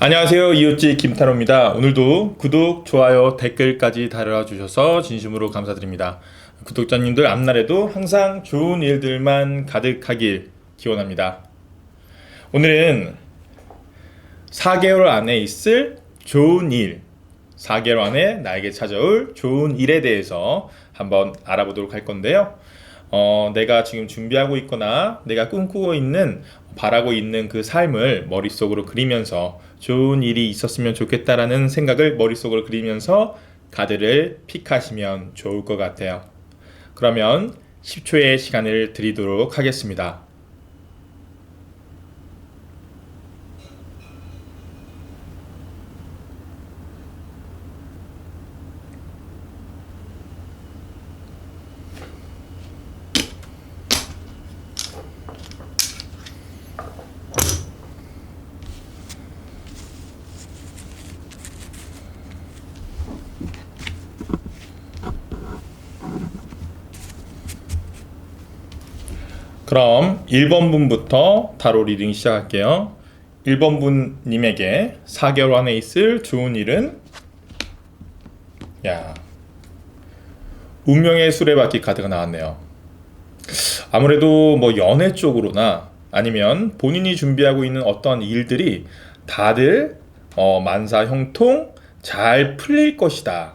안녕하세요. 이웃집 김타로입니다. 오늘도 구독, 좋아요, 댓글까지 달아주셔서 진심으로 감사드립니다. 구독자님들 앞날에도 항상 좋은 일들만 가득하길 기원합니다. 오늘은 4개월 안에 있을 좋은 일, 4개월 안에 나에게 찾아올 좋은 일에 대해서 한번 알아보도록 할 건데요. 내가 지금 준비하고 있거나 내가 꿈꾸고 있는, 바라고 있는 그 삶을 머릿속으로 그리면서 좋은 일이 있었으면 좋겠다라는 생각을 머릿속으로 그리면서 카드를 픽하시면 좋을 것 같아요. 그러면 10초의 시간을 드리도록 하겠습니다. 그럼 1번 분부터 타로 리딩 시작할게요. 1번 분님에게 4개월 안에 있을 좋은 일은, 운명의 수레바퀴 카드가 나왔네요. 아무래도 뭐 연애 쪽으로나 아니면 본인이 준비하고 있는 어떤 일들이 다들 만사형통 잘 풀릴 것이다,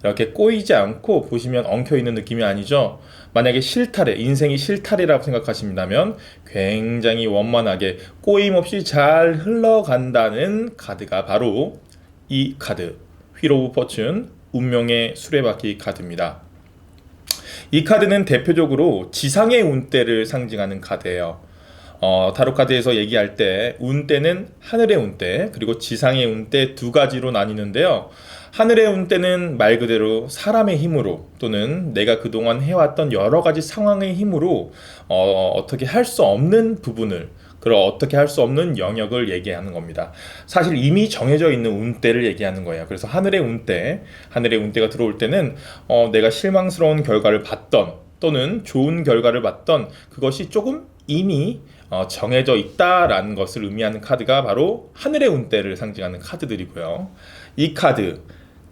이렇게 꼬이지 않고 보시면 엉켜있는 느낌이 아니죠. 만약에 실타래, 인생이 실타래라고 생각하신다면 굉장히 원만하게 꼬임 없이 잘 흘러간다는 카드가 바로 이 카드, 휠 오브 포춘, 운명의 수레바퀴 카드입니다. 이 카드는 대표적으로 지상의 운대를 상징하는 카드예요. 타로 카드에서 얘기할 때 운대는 하늘의 운대, 그리고 지상의 운대 두 가지로 나뉘는데요. 하늘의 운대는 말 그대로 사람의 힘으로, 또는 내가 그동안 해왔던 여러 가지 상황의 힘으로 어떻게 할 수 없는 부분을, 그런 어떻게 할 수 없는 영역을 얘기하는 겁니다. 사실 이미 정해져 있는 운대를 얘기하는 거예요. 그래서 하늘의 운대가 들어올 때는 내가 실망스러운 결과를 봤던, 또는 좋은 결과를 봤던 그것이 조금 이미 정해져 있다라는 것을 의미하는 카드가 바로 하늘의 운대를 상징하는 카드들이고요. 이 카드,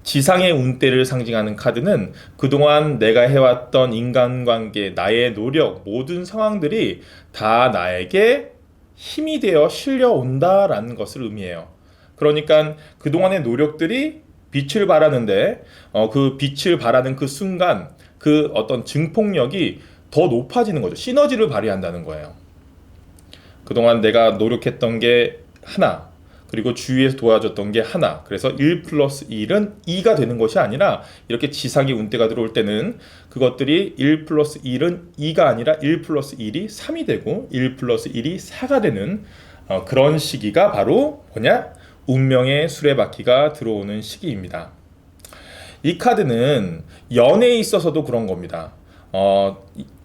지상의 운대를 상징하는 카드는 그동안 내가 해왔던 인간관계, 나의 노력, 모든 상황들이 다 나에게 힘이 되어 실려온다라는 것을 의미해요. 그러니까 그동안의 노력들이 빛을 발하는데, 그 빛을 발하는 그 순간 그 어떤 증폭력이 더 높아지는 거죠. 시너지를 발휘한다는 거예요. 그동안 내가 노력했던 게 하나, 그리고 주위에서 도와줬던 게 하나, 그래서 1 플러스 1은 2가 되는 것이 아니라, 이렇게 지상의 운대가 들어올 때는 그것들이 1 플러스 1은 2가 아니라 1 플러스 1이 3이 되고 1 플러스 1이 4가 되는 그런 시기가 바로 뭐냐? 운명의 수레바퀴가 들어오는 시기입니다. 이 카드는 연애에 있어서도 그런 겁니다.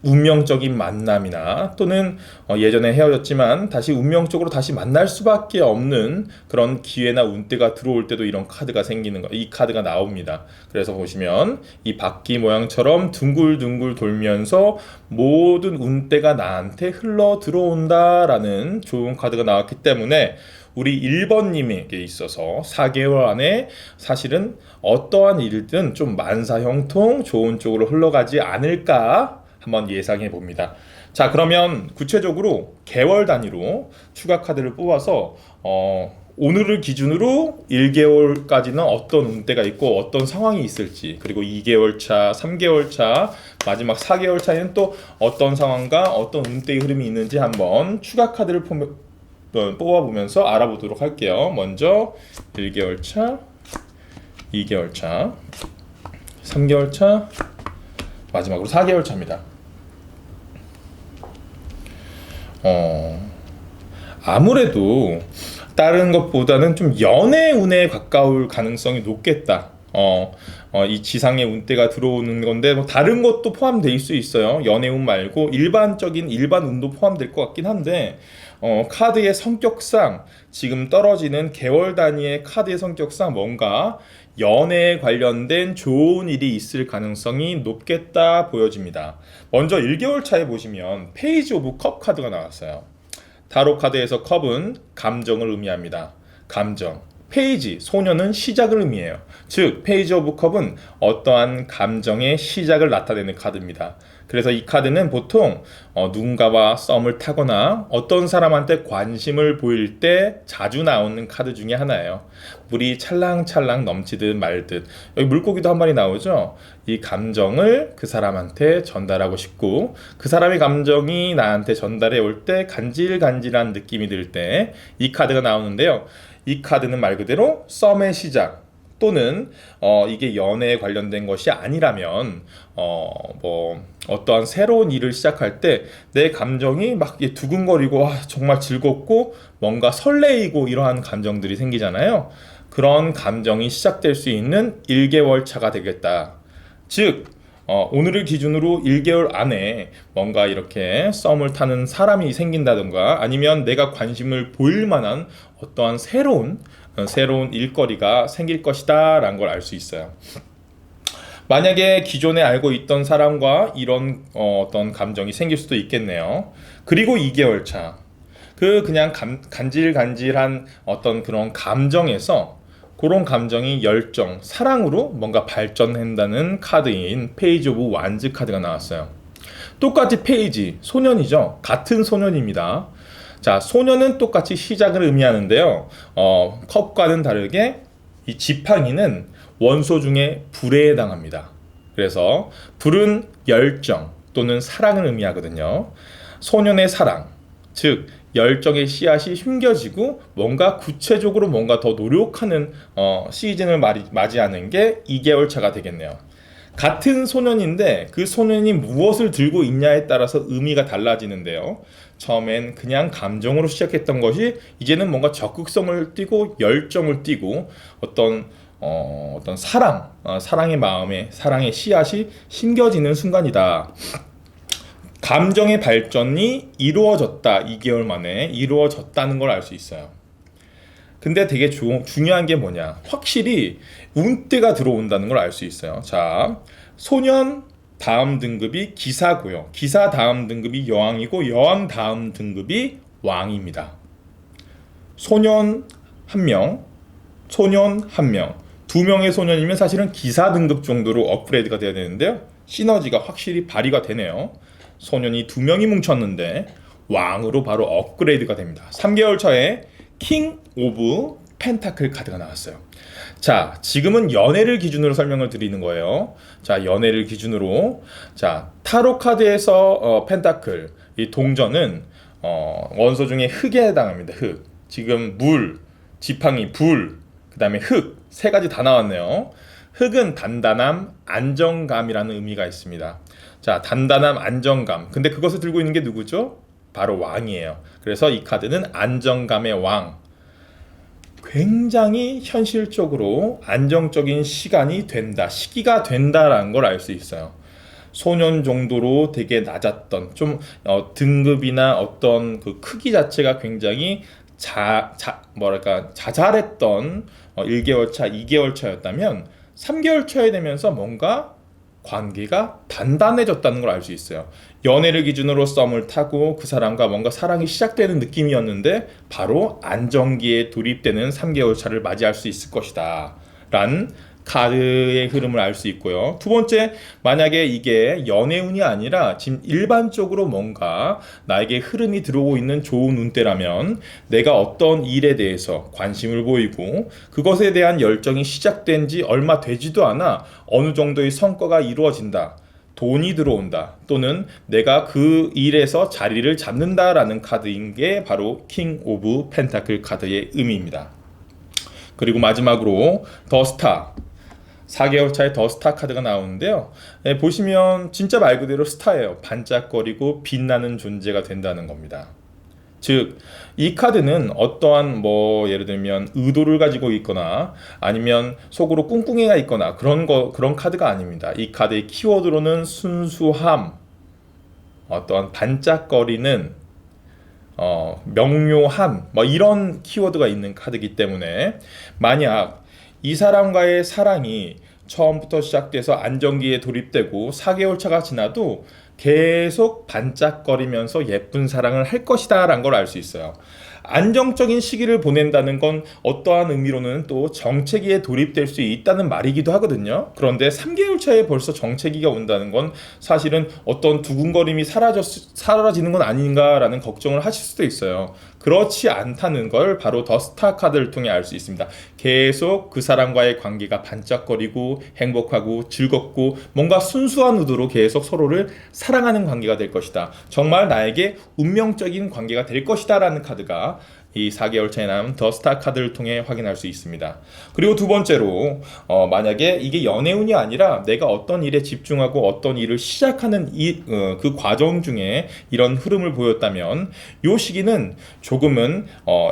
운명적인 만남이나, 또는 예전에 헤어졌지만 다시 운명적으로 다시 만날 수밖에 없는 그런 기회나 운대가 들어올 때도 이런 카드가 생기는 거, 이 카드가 나옵니다. 그래서 보시면 이 바퀴 모양처럼 둥글둥글 돌면서 모든 운대가 나한테 흘러 들어온다라는 좋은 카드가 나왔기 때문에 우리 1번님에게 있어서 4개월 안에 사실은 어떠한 일든 좀 만사형통 좋은 쪽으로 흘러가지 않을까 한번 예상해 봅니다. 자, 그러면 구체적으로 개월 단위로 추가 카드를 뽑아서 오늘을 기준으로 1개월까지는 어떤 운대가 있고 어떤 상황이 있을지, 그리고 2개월 차, 3개월 차, 마지막 4개월 차에는 또 어떤 상황과 어떤 운대의 흐름이 있는지 한번 추가 카드를 뽑아보면서 알아보도록 할게요. 먼저 1개월 차, 2개월 차, 3개월 차, 마지막으로 4개월 차입니다. 아무래도 다른 것보다는 좀 연애 운에 가까울 가능성이 높겠다. 이 지상의 운대가 들어오는 건데 뭐 다른 것도 포함될 수 있어요. 연애 운 말고 일반 운도 포함될 것 같긴 한데, 카드의 성격상 지금 떨어지는 개월 단위의 카드의 성격상 뭔가 연애에 관련된 좋은 일이 있을 가능성이 높겠다 보여집니다. 먼저 1개월 차에 보시면 페이지 오브 컵 카드가 나왔어요. 타로 카드에서 컵은 감정을 의미합니다. 감정. 페이지, 소녀는 시작을 의미해요. 즉, 페이지 오브 컵은 어떠한 감정의 시작을 나타내는 카드입니다. 그래서 이 카드는 보통 누군가와 썸을 타거나 어떤 사람한테 관심을 보일 때 자주 나오는 카드 중에 하나예요. 물이 찰랑찰랑 넘치듯 말듯, 여기 물고기도 한 마리 나오죠. 이 감정을 그 사람한테 전달하고 싶고, 그 사람의 감정이 나한테 전달해 올 때 간질간질한 느낌이 들 때 이 카드가 나오는데요. 이 카드는 말 그대로 썸의 시작, 또는 이게 연애에 관련된 것이 아니라면 어떠한 새로운 일을 시작할 때 내 감정이 막 두근거리고 정말 즐겁고 뭔가 설레이고 이러한 감정들이 생기잖아요. 그런 감정이 시작될 수 있는 1개월 차가 되겠다. 즉 오늘을 기준으로 1개월 안에 뭔가 이렇게 썸을 타는 사람이 생긴다던가, 아니면 내가 관심을 보일 만한 어떠한 새로운 일거리가 생길 것이다 라는 걸 알 수 있어요. 만약에 기존에 알고 있던 사람과 이런 어떤 감정이 생길 수도 있겠네요. 그리고 2개월 차, 그냥 간질간질한 어떤 그런 감정에서 그런 감정이 열정, 사랑으로 뭔가 발전한다는 카드인 페이지 오브 완즈 카드가 나왔어요. 똑같이 페이지, 소년이죠. 같은 소년입니다. 자, 소년은 똑같이 시작을 의미하는데요. 컵과는 다르게 이 지팡이는 원소 중에 불에 해당합니다. 그래서 불은 열정 또는 사랑을 의미하거든요. 소년의 사랑, 즉 열정의 씨앗이 심겨지고 뭔가 구체적으로 뭔가 더 노력하는 시즌을 맞이하는 게 2개월 차가 되겠네요. 같은 소년인데 그 소년이 무엇을 들고 있냐에 따라서 의미가 달라지는데요. 처음엔 그냥 감정으로 시작했던 것이 이제는 뭔가 적극성을 띠고 열정을 띠고 어떤 사랑의 마음에 사랑의 씨앗이 심겨지는 순간이다. 감정의 발전이 이루어졌다. 2개월 만에 이루어졌다는 걸 알 수 있어요. 근데 되게 중요한 게 뭐냐, 확실히 운대가 들어온다는 걸 알 수 있어요. 자, 소년 다음 등급이 기사고요. 기사 다음 등급이 여왕이고, 여왕 다음 등급이 왕입니다. 소년 한 명, 소년 한 명, 두 명의 소년이면 사실은 기사 등급 정도로 업그레이드가 돼야 되는데요. 시너지가 확실히 발휘가 되네요. 소년이 두 명이 뭉쳤는데 왕으로 바로 업그레이드가 됩니다. 3개월 차에 킹 오브 펜타클 카드가 나왔어요. 자, 지금은 연애를 기준으로 설명을 드리는 거예요. 자, 연애를 기준으로, 자, 타로 카드에서 펜타클, 이 동전은 원소 중에 흙에 해당합니다. 흙. 지금 물, 지팡이, 불, 그 다음에 흙, 세 가지 다 나왔네요. 흙은 단단함, 안정감이라는 의미가 있습니다. 자, 단단함, 안정감. 근데 그것을 들고 있는 게 누구죠? 바로 왕이에요. 그래서 이 카드는 안정감의 왕. 굉장히 현실적으로 안정적인 시기가 된다라는 걸 알 수 있어요. 소년 정도로 되게 낮았던, 좀 등급이나 어떤 그 크기 자체가 굉장히 자잘했던 1개월 차, 2개월 차였다면 3개월 차에 되면서 뭔가 관계가 단단해졌다는 걸 알 수 있어요. 연애를 기준으로 썸을 타고 그 사람과 뭔가 사랑이 시작되는 느낌이었는데 바로 안정기에 돌입되는 3개월 차를 맞이할 수 있을 것이다 란 카드의 흐름을 알 수 있고요. 두 번째, 만약에 이게 연애운이 아니라 지금 일반적으로 뭔가 나에게 흐름이 들어오고 있는 좋은 운대라면 내가 어떤 일에 대해서 관심을 보이고 그것에 대한 열정이 시작된 지 얼마 되지도 않아 어느 정도의 성과가 이루어진다, 돈이 들어온다, 또는 내가 그 일에서 자리를 잡는다라는 카드인 게 바로 킹 오브 펜타클 카드의 의미입니다. 그리고 마지막으로 더 스타, 4개월 차에 더 스타 카드가 나오는데요. 보시면 진짜 말 그대로 스타예요. 반짝거리고 빛나는 존재가 된다는 겁니다. 즉, 이 카드는 어떠한 예를 들면 의도를 가지고 있거나 아니면 속으로 꿍꿍이가 있거나 그런 카드가 아닙니다. 이 카드의 키워드로는 순수함, 어떠한 반짝거리는 명료함, 이런 키워드가 있는 카드이기 때문에 만약 이 사람과의 사랑이 처음부터 시작돼서 안정기에 돌입되고 4개월 차가 지나도 계속 반짝거리면서 예쁜 사랑을 할 것이다 라는 걸 알 수 있어요. 안정적인 시기를 보낸다는 건 어떠한 의미로는 또 정체기에 돌입될 수 있다는 말이기도 하거든요. 그런데 3개월 차에 벌써 정체기가 온다는 건 사실은 어떤 두근거림이 사라지는 건 아닌가라는 걱정을 하실 수도 있어요. 그렇지 않다는 걸 바로 더 스타 카드를 통해 알 수 있습니다. 계속 그 사람과의 관계가 반짝거리고 행복하고 즐겁고 뭔가 순수한 의도로 계속 서로를 사랑하는 관계가 될 것이다. 정말 나에게 운명적인 관계가 될 것이다 라는 카드가 이 4개월 차에 남은 더 스타 카드를 통해 확인할 수 있습니다. 그리고 두 번째로 만약에 이게 연애운이 아니라 내가 어떤 일에 집중하고 어떤 일을 시작하는 그 과정 중에 이런 흐름을 보였다면 이 시기는 조금은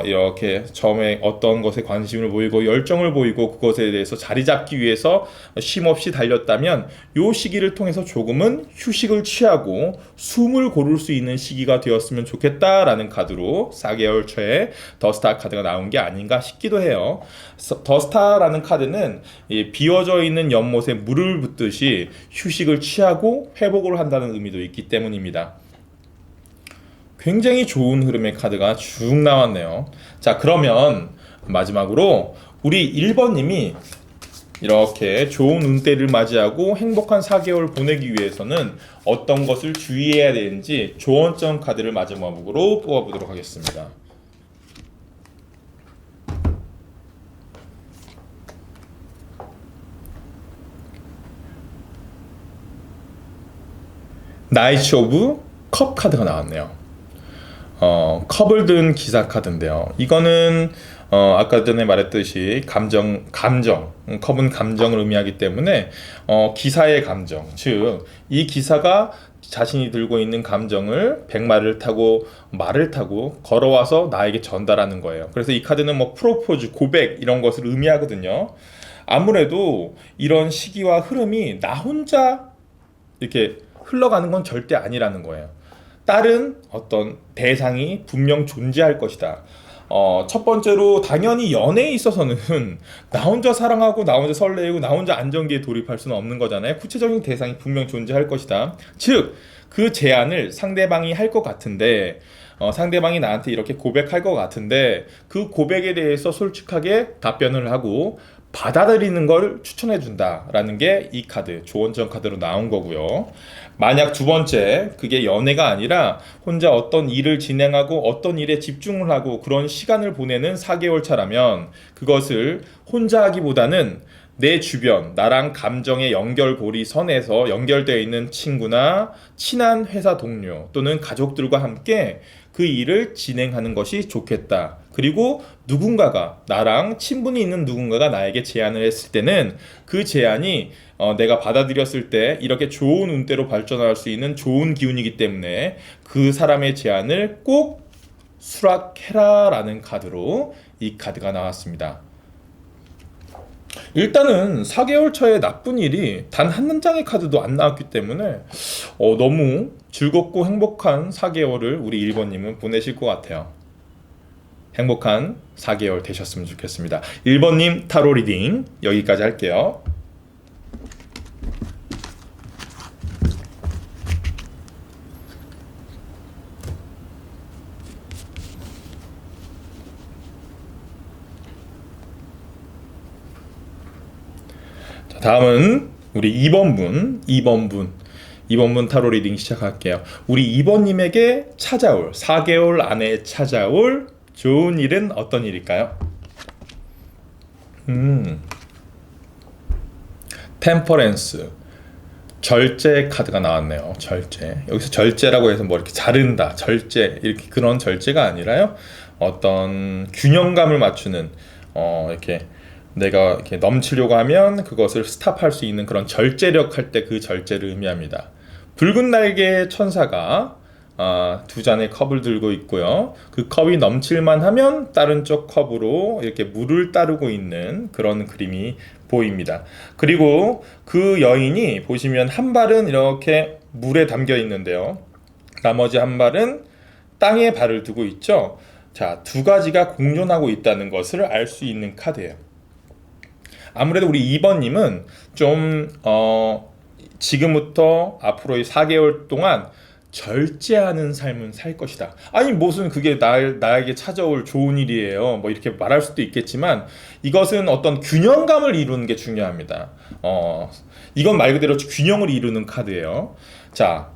이렇게 처음에 어떤 것에 관심을 보이고 열정을 보이고 그것에 대해서 자리 잡기 위해서 쉼없이 달렸다면 이 시기를 통해서 조금은 휴식을 취하고 숨을 고를 수 있는 시기가 되었으면 좋겠다라는 카드로 4개월 차에 더 스타 카드가 나온 게 아닌가 싶기도 해요. 더 스타라는 카드는 비어져 있는 연못에 물을 붓듯이 휴식을 취하고 회복을 한다는 의미도 있기 때문입니다. 굉장히 좋은 흐름의 카드가 쭉 나왔네요. 자, 그러면 마지막으로 우리 1번님이 이렇게 좋은 운때를 맞이하고 행복한 4개월 보내기 위해서는 어떤 것을 주의해야 되는지 조언점 카드를 마지막으로 뽑아보도록 하겠습니다. 나이츠 오브 컵 카드가 나왔네요. 컵을 든 기사 카드인데요. 이거는 아까 전에 말했듯이 감정, 컵은 감정을 의미하기 때문에 기사의 감정, 즉 이 기사가 자신이 들고 있는 감정을 백마를 타고 말을 타고 걸어와서 나에게 전달하는 거예요. 그래서 이 카드는 뭐 프로포즈, 고백 이런 것을 의미하거든요. 아무래도 이런 시기와 흐름이 나 혼자 이렇게 흘러가는 건 절대 아니라는 거예요. 다른 어떤 대상이 분명 존재할 것이다. 첫 번째로 당연히 연애에 있어서는 나 혼자 사랑하고 나 혼자 설레고 나 혼자 안정기에 돌입할 수는 없는 거잖아요. 구체적인 대상이 분명 존재할 것이다. 즉, 그 제안을 상대방이 할 것 같은데 상대방이 나한테 이렇게 고백할 것 같은데 그 고백에 대해서 솔직하게 답변을 하고 받아들이는 걸 추천해 준다라는 게 이 카드 조언점 카드로 나온 거고요. 만약 두 번째 그게 연애가 아니라 혼자 어떤 일을 진행하고 어떤 일에 집중을 하고 그런 시간을 보내는 4개월 차라면 그것을 혼자 하기보다는 내 주변, 나랑 감정의 연결고리 선에서 연결되어 있는 친구나 친한 회사 동료 또는 가족들과 함께 그 일을 진행하는 것이 좋겠다. 그리고 누군가가 나랑 친분이 있는 누군가가 나에게 제안을 했을 때는 그 제안이 내가 받아들였을 때 이렇게 좋은 운대로 발전할 수 있는 좋은 기운이기 때문에 그 사람의 제안을 꼭 수락해라 라는 카드로 이 카드가 나왔습니다. 일단은 4개월 차에 나쁜 일이 단 한 장의 카드도 안 나왔기 때문에 너무 즐겁고 행복한 4개월을 우리 1번님은 보내실 것 같아요. 행복한 4개월 되셨으면 좋겠습니다. 1번님 타로 리딩 여기까지 할게요. 자, 다음은 우리 2번분 타로 리딩 시작할게요. 우리 2번님에게 찾아올 4개월 안에 찾아올 좋은 일은 어떤 일일까요? 템퍼런스 절제 카드가 나왔네요. 절제. 여기서 절제라고 해서 뭐 이렇게 자른다, 절제 이렇게 그런 절제가 아니라요. 어떤 균형감을 맞추는 이렇게 내가 이렇게 넘치려고 하면 그것을 스탑할 수 있는 그런 절제력 할 때 그 절제를 의미합니다. 붉은 날개의 천사가 두 잔의 컵을 들고 있고요. 그 컵이 넘칠만 하면 다른 쪽 컵으로 이렇게 물을 따르고 있는 그런 그림이 보입니다. 그리고 그 여인이 보시면 한 발은 이렇게 물에 담겨 있는데요. 나머지 한 발은 땅에 발을 두고 있죠. 자, 두 가지가 공존하고 있다는 것을 알 수 있는 카드예요. 아무래도 우리 2번님은 좀 지금부터 앞으로의 4개월 동안 절제하는 삶은 살 것이다. 아니 무슨 그게 나에게 찾아올 좋은 일이에요. 뭐 이렇게 말할 수도 있겠지만 이것은 어떤 균형감을 이루는 게 중요합니다. 이건 말 그대로 균형을 이루는 카드예요. 자,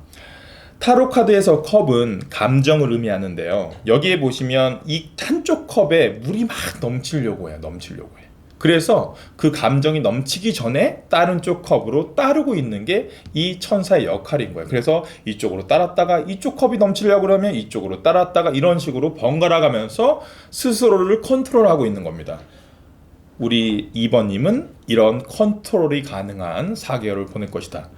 타로 카드에서 컵은 감정을 의미하는데요. 여기에 보시면 이 한쪽 컵에 물이 막 넘치려고 해요. 그래서 그 감정이 넘치기 전에 다른 쪽 컵으로 따르고 있는 게 이 천사의 역할인 거예요. 그래서 이쪽으로 따랐다가 이쪽 컵이 넘치려고 그러면 이쪽으로 따랐다가 이런 식으로 번갈아 가면서 스스로를 컨트롤하고 있는 겁니다. 우리 2번님은 이런 컨트롤이 가능한 4개월을 보낼 것이다.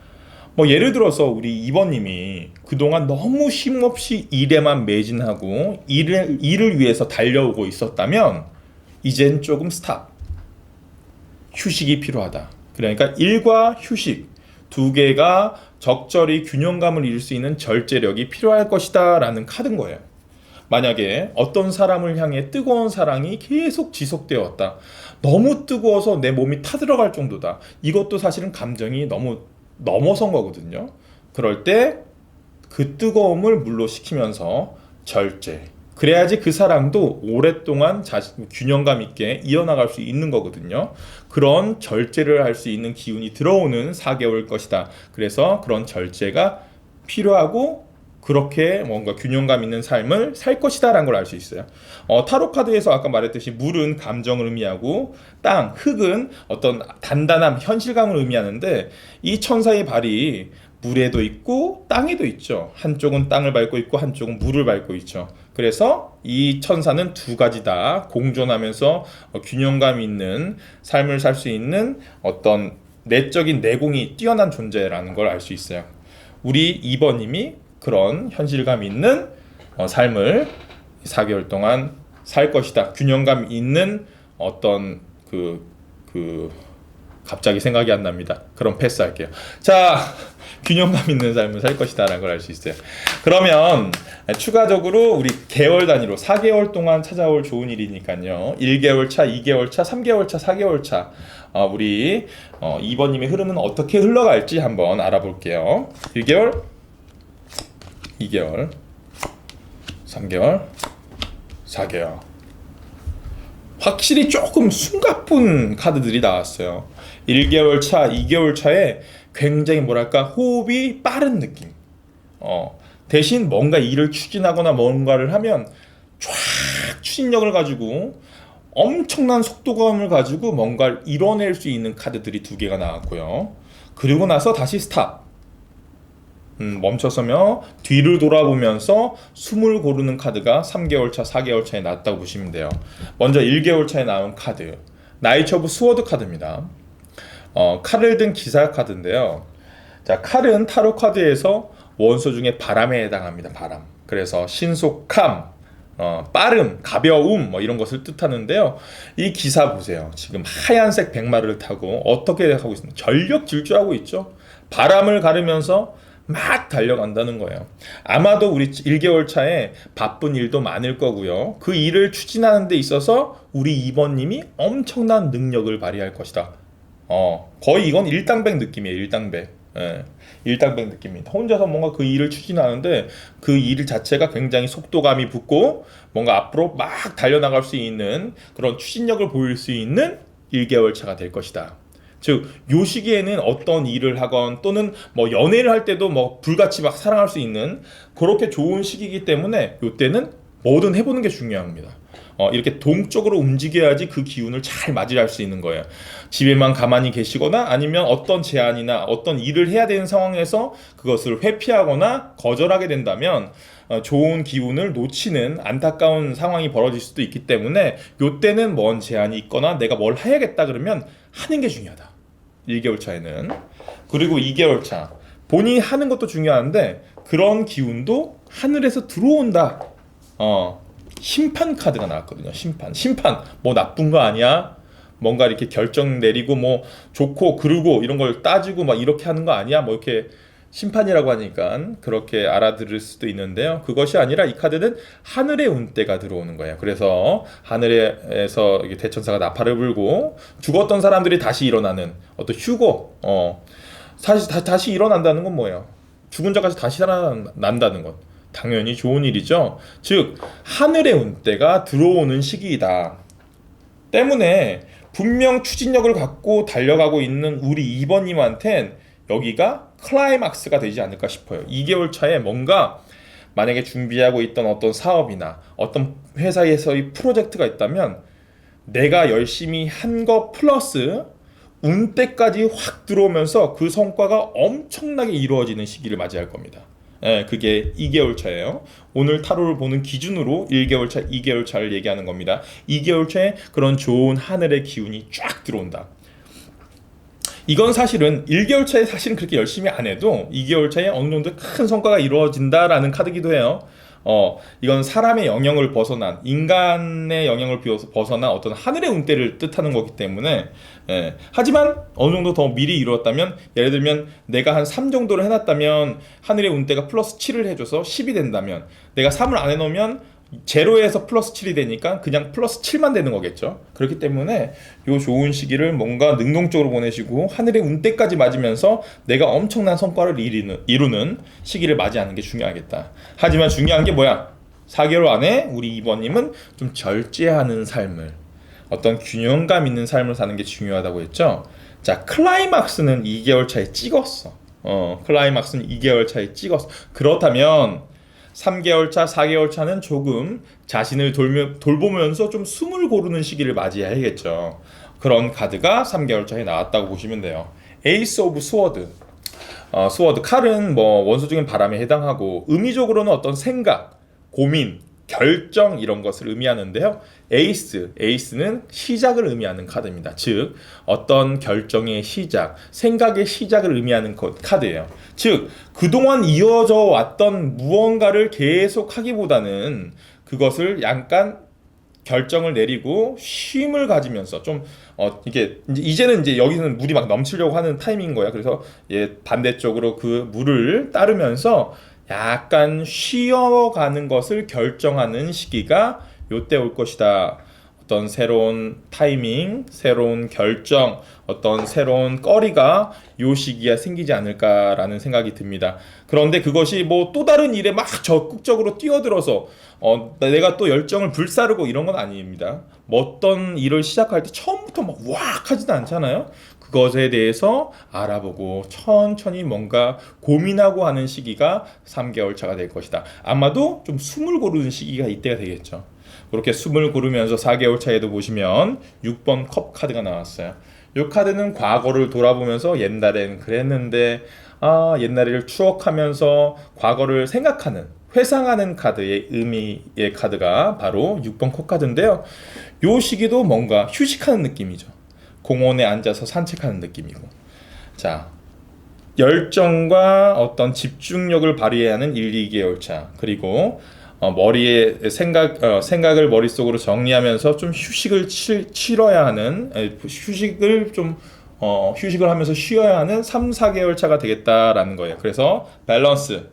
뭐 예를 들어서 우리 2번님이 그동안 너무 쉼없이 일에만 매진하고 일을 위해서 달려오고 있었다면 이젠 조금 스탑. 휴식이 필요하다. 그러니까 일과 휴식 두 개가 적절히 균형감을 이룰 수 있는 절제력이 필요할 것이다 라는 카드인 거예요. 만약에 어떤 사람을 향해 뜨거운 사랑이 계속 지속되어 왔다. 너무 뜨거워서 내 몸이 타들어갈 정도다. 이것도 사실은 감정이 너무 넘어선 거거든요. 그럴 때 그 뜨거움을 물로 식히면서 절제. 그래야지 그 사랑도 오랫동안 균형감 있게 이어나갈 수 있는 거거든요. 그런 절제를 할 수 있는 기운이 들어오는 4개월 것이다. 그래서 그런 절제가 필요하고 그렇게 뭔가 균형감 있는 삶을 살 것이다 라는 걸 알 수 있어요. 타로 카드에서 아까 말했듯이 물은 감정을 의미하고 땅, 흙은 어떤 단단함, 현실감을 의미하는데 이 천사의 발이 물에도 있고 땅에도 있죠. 한쪽은 땅을 밟고 있고 한쪽은 물을 밟고 있죠. 그래서 이 천사는 두 가지 다 공존하면서 균형감 있는 삶을 살 수 있는 어떤 내적인 내공이 뛰어난 존재라는 걸 알 수 있어요. 우리 2번님이 그런 현실감 있는 삶을 4개월 동안 살 것이다. 균형감 있는 어떤 갑자기 생각이 안 납니다. 그럼 패스할게요. 자, 균형감 있는 삶을 살 것이다 라는 걸 알 수 있어요. 그러면 추가적으로 우리 개월 단위로 4개월 동안 찾아올 좋은 일이니까요. 1개월 차, 2개월 차, 3개월 차, 4개월 차 우리 2번님의 흐름은 어떻게 흘러갈지 한번 알아볼게요. 1개월, 2개월, 3개월, 4개월. 확실히 조금 숨가쁜 카드들이 나왔어요. 1개월 차, 2개월 차에 굉장히 뭐랄까 호흡이 빠른 느낌. 대신 뭔가 일을 추진하거나 뭔가를 하면 쫙 추진력을 가지고 엄청난 속도감을 가지고 뭔가를 이뤄낼 수 있는 카드들이 2개가 나왔고요. 그리고 나서 다시 스탑. 멈춰서며 뒤를 돌아보면서 숨을 고르는 카드가 3개월 차, 4개월 차에 나왔다고 보시면 돼요. 먼저 1개월 차에 나온 카드, 나이트 오브 스워드 카드입니다. 칼을 든 기사 카드인데요. 자, 칼은 타로 카드에서 원소 중에 바람에 해당합니다. 바람. 그래서 신속함, 빠름, 가벼움 뭐 이런 것을 뜻하는데요. 이 기사 보세요. 지금 하얀색 백마를 타고 어떻게 하고 있습니까? 전력 질주하고 있죠. 바람을 가르면서 막 달려간다는 거예요. 아마도 우리 1개월 차에 바쁜 일도 많을 거고요. 그 일을 추진하는 데 있어서 우리 2번님이 엄청난 능력을 발휘할 것이다. 거의 이건 일당백 느낌이에요. 일당백. 예, 일당백 느낌입니다. 혼자서 뭔가 그 일을 추진하는데 그 일 자체가 굉장히 속도감이 붙고 뭔가 앞으로 막 달려나갈 수 있는 그런 추진력을 보일 수 있는 1개월 차가 될 것이다. 즉, 요 시기에는 어떤 일을 하건 또는 뭐 연애를 할 때도 뭐 불같이 막 사랑할 수 있는 그렇게 좋은 시기이기 때문에 요때는 뭐든 해보는 게 중요합니다. 이렇게 동쪽으로 움직여야지 그 기운을 잘 맞이할 수 있는 거예요. 집에만 가만히 계시거나 아니면 어떤 제안이나 어떤 일을 해야 되는 상황에서 그것을 회피하거나 거절하게 된다면 좋은 기운을 놓치는 안타까운 상황이 벌어질 수도 있기 때문에 요때는 뭔 제안이 있거나 내가 뭘 해야겠다 그러면 하는 게 중요하다. 1개월 차에는. 그리고 2개월 차. 본인이 하는 것도 중요한데 그런 기운도 하늘에서 들어온다. 심판 카드가 나왔거든요. 심판. 뭐 나쁜 거 아니야? 뭔가 이렇게 결정 내리고 뭐 좋고 그르고 이런 걸 따지고 막 이렇게 하는 거 아니야? 뭐 이렇게 심판이라고 하니까 그렇게 알아들을 수도 있는데요. 그것이 아니라 이 카드는 하늘의 운대가 들어오는 거예요. 그래서 하늘에서 대천사가 나팔을 불고 죽었던 사람들이 다시 일어나는 어떤 휴고, 사실 다시 일어난다는 건 뭐예요? 죽은 자까지 다시 살아난다는 것. 당연히 좋은 일이죠. 즉, 하늘의 운대가 들어오는 시기이다. 때문에 분명 추진력을 갖고 달려가고 있는 우리 2번님한텐 여기가 클라이막스가 되지 않을까 싶어요. 2개월 차에 뭔가 만약에 준비하고 있던 어떤 사업이나 어떤 회사에서의 프로젝트가 있다면 내가 열심히 한 거 플러스 운때까지 확 들어오면서 그 성과가 엄청나게 이루어지는 시기를 맞이할 겁니다. 예, 그게 2개월 차예요. 오늘 타로를 보는 기준으로 1개월 차, 2개월 차를 얘기하는 겁니다. 2개월 차에 그런 좋은 하늘의 기운이 쫙 들어온다. 이건 사실은 1개월 차에 사실은 그렇게 열심히 안 해도 2개월 차에 어느 정도 큰 성과가 이루어진다라는 카드기도 해요. 이건 사람의 영역을 벗어난, 인간의 영역을 벗어난 어떤 하늘의 운대를 뜻하는 거기 때문에, 하지만 어느 정도 더 미리 이루었다면, 예를 들면 내가 한 3 정도를 해놨다면 하늘의 운대가 플러스 7을 해줘서 10이 된다면, 내가 3을 안 해놓으면 제로에서 플러스 7이 되니까 그냥 플러스 7만 되는 거겠죠. 그렇기 때문에 요 좋은 시기를 뭔가 능동적으로 보내시고 하늘의 운대까지 맞으면서 내가 엄청난 성과를 이루는 시기를 맞이하는 게 중요하겠다. 하지만 중요한 게 뭐야? 4개월 안에 우리 2번님은 좀 절제하는 삶을, 어떤 균형감 있는 삶을 사는 게 중요하다고 했죠. 자, 클라이막스는 2개월 차에 찍었어. 클라이막스는 2개월 차에 찍었어. 그렇다면 3개월 차, 4개월 차는 조금 자신을 돌보면서 좀 숨을 고르는 시기를 맞이해야겠죠. 그런 카드가 3개월 차에 나왔다고 보시면 돼요. 에이스 오브 스워드. 스워드 칼은 뭐 원소적인 바람에 해당하고 의미적으로는 어떤 생각, 고민, 결정 이런 것을 의미하는데요. 에이스는 시작을 의미하는 카드입니다. 즉 어떤 결정의 시작, 생각의 시작을 의미하는 카드예요. 즉 그동안 이어져 왔던 무언가를 계속 하기보다는 그것을 약간 결정을 내리고 쉼을 가지면서 좀 이게 이제는 이제 여기서는 물이 막 넘치려고 하는 타이밍인 거야. 그래서 반대쪽으로 그 물을 따르면서 약간 쉬어가는 것을 결정하는 시기가 요때 올 것이다. 어떤 새로운 타이밍, 새로운 결정, 어떤 새로운 거리가 요 시기에 생기지 않을까라는 생각이 듭니다. 그런데 그것이 뭐 또 다른 일에 막 적극적으로 뛰어들어서 내가 또 열정을 불사르고 이런 건 아닙니다. 뭐 어떤 일을 시작할 때 처음부터 막 우악 하지도 않잖아요. 그것에 대해서 알아보고 천천히 뭔가 고민하고 하는 시기가 3개월 차가 될 것이다. 아마도 좀 숨을 고르는 시기가 이때가 되겠죠. 그렇게 숨을 고르면서 4개월 차에도 보시면 6번 컵 카드가 나왔어요. 이 카드는 과거를 돌아보면서 옛날엔 그랬는데 옛날을 추억하면서 과거를 생각하는, 회상하는 카드의 의미의 카드가 바로 6번 컵 카드인데요. 이 시기도 뭔가 휴식하는 느낌이죠. 공원에 앉아서 산책하는 느낌이고, 자, 열정과 어떤 집중력을 발휘해야 하는 1, 2개월 차, 그리고 머리에 생각을 머릿속으로 정리하면서 좀 휴식을 치러야 하는, 휴식을 하면서 쉬어야 하는 3, 4개월 차가 되겠다라는 거예요. 그래서 밸런스,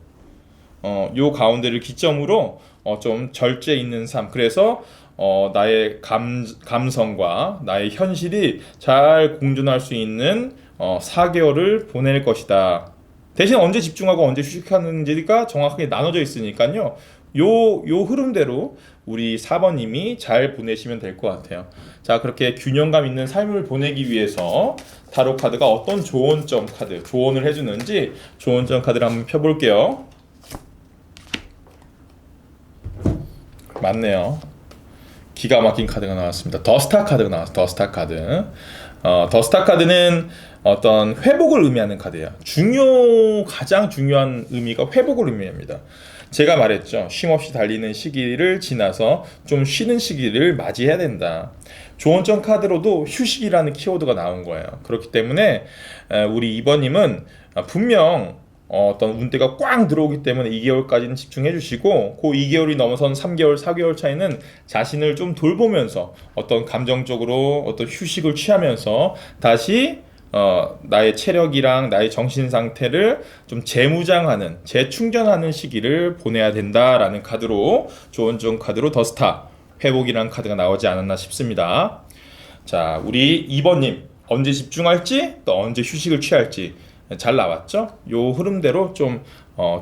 요 가운데를 기점으로 좀 절제 있는 삶, 그래서 나의 감성과 나의 현실이 잘 공존할 수 있는 4개월을 보낼 것이다. 대신 언제 집중하고 언제 휴식하는지가 정확하게 나눠져 있으니까요. 요 흐름대로 우리 4번님이 잘 보내시면 될 것 같아요. 자, 그렇게 균형감 있는 삶을 보내기 위해서 타로 카드가 어떤 조언점 카드, 조언을 해주는지 조언점 카드를 한번 펴볼게요. 맞네요. 기가 막힌 카드가 나왔습니다. 더 스타 카드가 나왔어요. 더 스타 카드. 더 스타 카드는 어떤 회복을 의미하는 카드예요. 가장 중요한 의미가 회복을 의미합니다. 제가 말했죠. 쉼없이 달리는 시기를 지나서 좀 쉬는 시기를 맞이해야 된다. 조언점 카드로도 휴식이라는 키워드가 나온 거예요. 그렇기 때문에 우리 2번님은 분명 어떤 운대가 꽉 들어오기 때문에 2개월까지는 집중해 주시고, 그 2개월이 넘어선 3개월, 4개월 차에는 자신을 좀 돌보면서 어떤 감정적으로 어떤 휴식을 취하면서 다시 나의 체력이랑 나의 정신 상태를 좀 재무장하는, 재충전하는 시기를 보내야 된다라는 카드로, 조언점 카드로 더스타, 회복이라는 카드가 나오지 않았나 싶습니다. 자, 우리 2번님 언제 집중할지 또 언제 휴식을 취할지 잘 나왔죠? 요 흐름대로 좀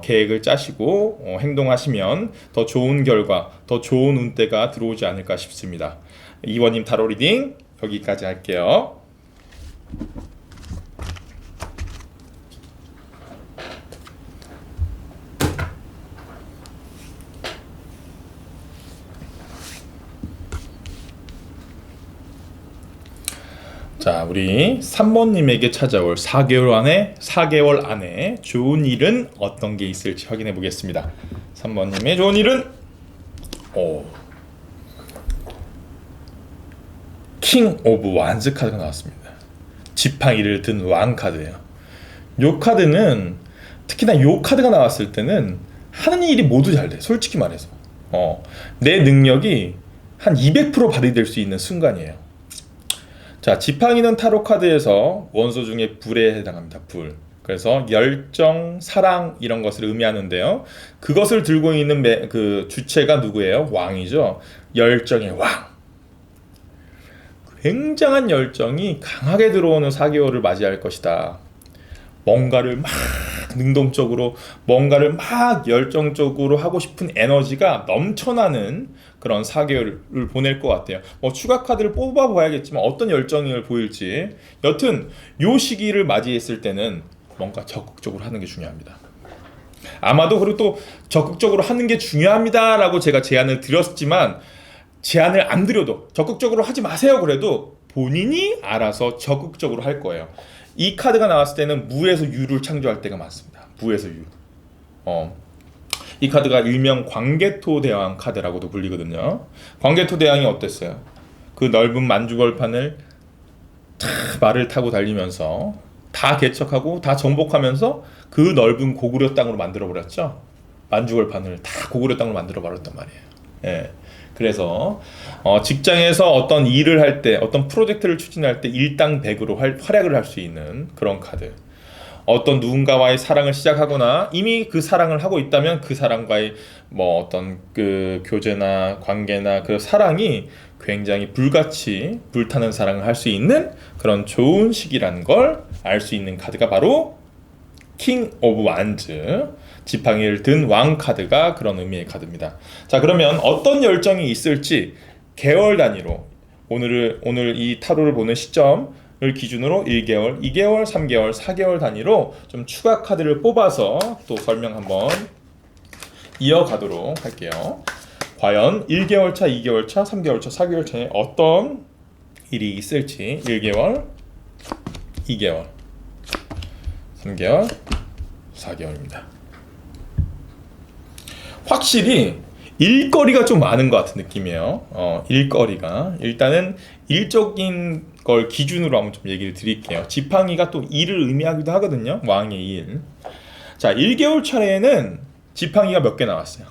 계획을 짜시고 행동하시면 더 좋은 결과, 더 좋은 운대가 들어오지 않을까 싶습니다. 이원님 타로 리딩 여기까지 할게요. 자, 우리 3번님에게 찾아올 4개월 안에 좋은 일은 어떤 게 있을지 확인해 보겠습니다. 3번님의 좋은 일은 킹 오브 완즈 카드가 나왔습니다. 지팡이를 든 왕 카드예요. 요 카드는 특히나 요 카드가 나왔을 때는 하는 일이 모두 잘 돼. 솔직히 말해서 내 능력이 한 200% 발휘될 수 있는 순간이에요. 자, 지팡이는 타로 카드에서 원소 중에 불에 해당합니다. 불. 그래서 열정, 사랑 이런 것을 의미하는데요. 그것을 들고 있는 그 주체가 누구예요? 왕이죠. 열정의 왕. 굉장한 열정이 강하게 들어오는 4개월을 맞이할 것이다. 뭔가를 막 능동적으로, 뭔가를 막 열정적으로 하고 싶은 에너지가 넘쳐나는 그런 4개월을 보낼 것 같아요. 추가 카드를 뽑아봐야겠지만 어떤 열정을 보일지, 여튼 요 시기를 맞이했을 때는 뭔가 적극적으로 하는 게 중요합니다. 아마도 그리고 또 적극적으로 하는 게 중요합니다라고 제가 제안을 드렸지만, 제안을 안 드려도 적극적으로 하지 마세요 그래도 본인이 알아서 적극적으로 할 거예요. 이 카드가 나왔을 때는 무에서 유를 창조할 때가 많습니다. 무에서 유. 이 카드가 일명 광개토 대왕 카드라고도 불리거든요. 광개토 대왕이 어땠어요? 그 넓은 만주벌판을 말을 타고 달리면서 다 개척하고 다 정복하면서 그 넓은 고구려 땅으로 만들어 버렸죠. 만주벌판을 다 고구려 땅으로 만들어 버렸단 말이에요. 예. 그래서 직장에서 어떤 일을 할 때, 어떤 프로젝트를 추진할 때 일당백으로 활약을 할 수 있는 그런 카드. 어떤 누군가와의 사랑을 시작하거나 이미 그 사랑을 하고 있다면 그 사람과의 어떤 그 교제나 관계나 그 사랑이 굉장히 불같이 불타는 사랑을 할 수 있는 그런 좋은 시기라는 걸 알 수 있는 카드가 바로 킹 오브 완즈, 지팡이를 든 왕 카드가 그런 의미의 카드입니다. 자, 그러면 어떤 열정이 있을지 개월 단위로 오늘 이 타로를 보는 시점을 기준으로 1개월, 2개월, 3개월, 4개월 단위로 좀 추가 카드를 뽑아서 또 설명 한번 이어가도록 할게요. 과연 1개월 차, 2개월 차, 3개월 차, 4개월 차에 어떤 일이 있을지 1개월, 2개월, 3개월, 4개월입니다. 확실히 일거리가 좀 많은 것 같은 느낌이에요. 일거리가 일단은 일적인 걸 기준으로 한번 좀 얘기를 드릴게요. 지팡이가 또 일을 의미하기도 하거든요. 왕의 일. 자, 1개월 차례에는 지팡이가 몇 개 나왔어요?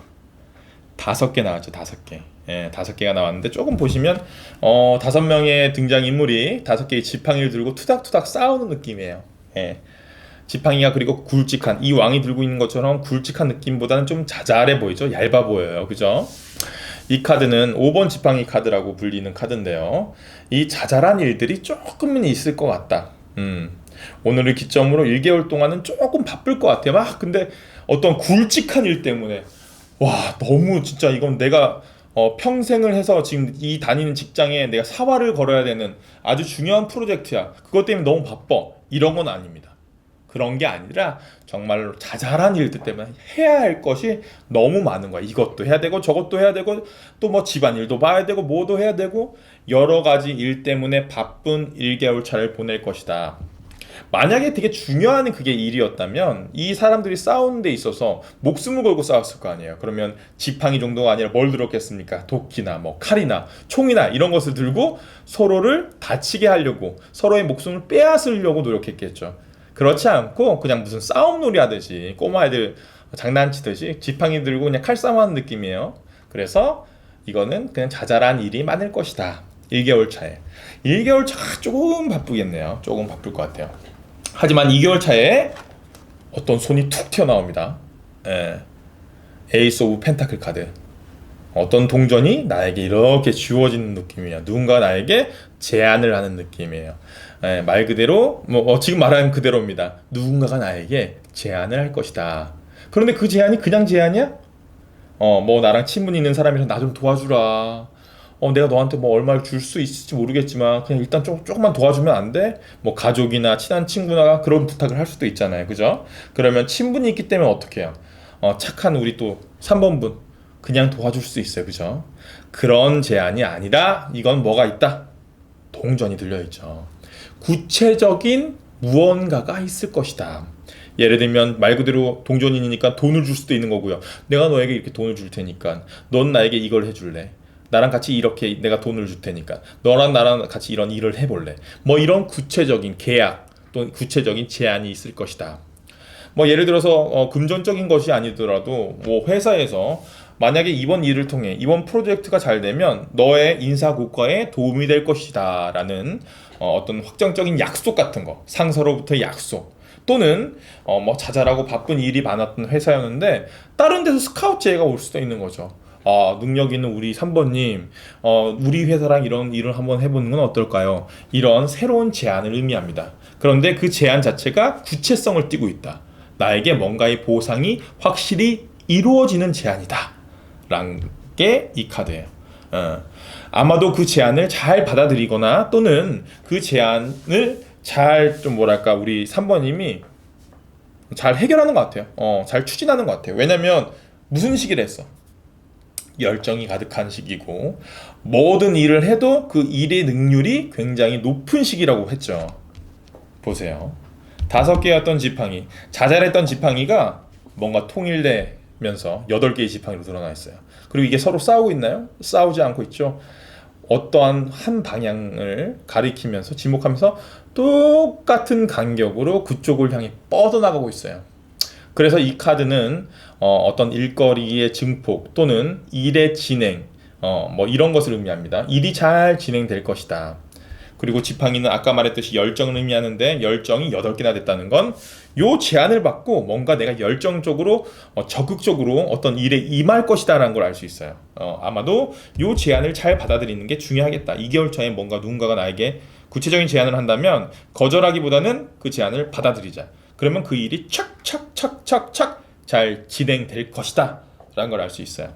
5개 나왔죠. 5개. 예, 5개가 나왔는데 조금 보시면 5명의 등장인물이 5개의 지팡이를 들고 투닥투닥 싸우는 느낌이에요. 예. 지팡이가 그리고 굵직한, 이 왕이 들고 있는 것처럼 굵직한 느낌보다는 좀 자잘해 보이죠? 얇아 보여요. 그죠? 이 카드는 5번 지팡이 카드라고 불리는 카드인데요. 이 자잘한 일들이 조금은 있을 것 같다. 오늘을 기점으로 1개월 동안은 조금 바쁠 것 같아요. 근데 어떤 굵직한 일 때문에 너무 진짜 이건 내가 평생을 해서 지금 이 다니는 직장에 내가 사활을 걸어야 되는 아주 중요한 프로젝트야. 그것 때문에 너무 바빠. 이런 건 아닙니다. 그런 게 아니라 정말로 자잘한 일들 때문에 해야 할 것이 너무 많은 거야. 이것도 해야 되고 저것도 해야 되고 또 집안일도 봐야 되고 뭐도 해야 되고 여러 가지 일 때문에 바쁜 1개월 차를 보낼 것이다. 만약에 되게 중요한 그게 일이었다면 이 사람들이 싸우는 데 있어서 목숨을 걸고 싸웠을 거 아니에요. 그러면 지팡이 정도가 아니라 뭘 들었겠습니까? 도끼나 칼이나 총이나 이런 것을 들고 서로를 다치게 하려고, 서로의 목숨을 빼앗으려고 노력했겠죠. 그렇지 않고 그냥 무슨 싸움놀이 하듯이 꼬마애들 장난치듯이 지팡이 들고 그냥 칼싸움하는 느낌이에요. 그래서 이거는 그냥 자잘한 일이 많을 것이다. 1개월 차에. 1개월 차가 조금 바쁘겠네요. 조금 바쁠 것 같아요. 하지만 2개월 차에 어떤 손이 툭 튀어나옵니다. 에이스 오브 펜타클 카드. 어떤 동전이 나에게 이렇게 주어지는 느낌이야. 누군가 나에게 제안을 하는 느낌이에요. 예, 말 그대로 지금 말하는 그대로입니다. 누군가가 나에게 제안을 할 것이다. 그런데 그 제안이 그냥 제안이야? 나랑 친분이 있는 사람이랑 나 좀 도와주라. 내가 너한테 뭐 얼마를 줄 수 있을지 모르겠지만 그냥 일단 조금만 도와주면 안 돼? 뭐 가족이나 친한 친구나 그런 부탁을 할 수도 있잖아요. 그죠? 그러면 친분이 있기 때문에 어떻게 해요? 착한 우리 또 3번 분 그냥 도와줄 수 있어요. 그죠? 그런 제안이 아니다. 이건 뭐가 있다? 동전이 들려있죠. 구체적인 무언가가 있을 것이다. 예를 들면 말 그대로 동전이니까 돈을 줄 수도 있는 거고요. 내가 너에게 이렇게 돈을 줄 테니까 넌 나에게 이걸 해줄래? 나랑 같이 이렇게 내가 돈을 줄 테니까 너랑 나랑 같이 이런 일을 해볼래? 뭐 이런 구체적인 계약 또는 구체적인 제안이 있을 것이다. 뭐 예를 들어서 금전적인 것이 아니더라도 뭐 회사에서 만약에 이번 일을 통해 이번 프로젝트가 잘 되면 너의 인사 고과에 도움이 될 것이다 라는 어떤 확정적인 약속 같은 거, 상사로부터의 약속, 또는 뭐 자잘하고 바쁜 일이 많았던 회사였는데 다른 데서 스카우트 제의가 올 수도 있는 거죠. 능력 있는 우리 3번님, 우리 회사랑 이런 일을 한번 해보는 건 어떨까요? 이런 새로운 제안을 의미합니다. 그런데 그 제안 자체가 구체성을 띠고 있다. 나에게 뭔가의 보상이 확실히 이루어지는 제안이다. 라는 게 이 카드예요. 아마도 그 제안을 잘 받아들이거나 또는 그 제안을 잘 우리 3번님이 잘 해결하는 것 같아요. 잘 추진하는 것 같아요. 왜냐면 무슨 시기를 했어? 열정이 가득한 시기고 모든 일을 해도 그 일의 능률이 굉장히 높은 시기라고 했죠. 보세요. 5개였던 지팡이, 자잘했던 지팡이가 뭔가 통일되면서 8개의 지팡이로 드러나 있어요. 그리고 이게 서로 싸우고 있나요? 싸우지 않고 있죠. 어떠한 한 방향을 가리키면서 지목하면서 똑같은 간격으로 그쪽을 향해 뻗어나가고 있어요. 그래서 이 카드는 어떤 일거리의 증폭 또는 일의 진행, 뭐 이런 것을 의미합니다. 일이 잘 진행될 것이다. 그리고 지팡이는 아까 말했듯이 열정을 의미하는데 열정이 8개나 됐다는 건 요 제안을 받고 뭔가 내가 열정적으로 적극적으로 어떤 일에 임할 것이다 라는 걸 알 수 있어요. 아마도 요 제안을 잘 받아들이는 게 중요하겠다. 2개월 차에 뭔가 누군가가 나에게 구체적인 제안을 한다면 거절하기보다는 그 제안을 받아들이자. 그러면 그 일이 착착착착착 잘 진행될 것이다 라는 걸 알 수 있어요.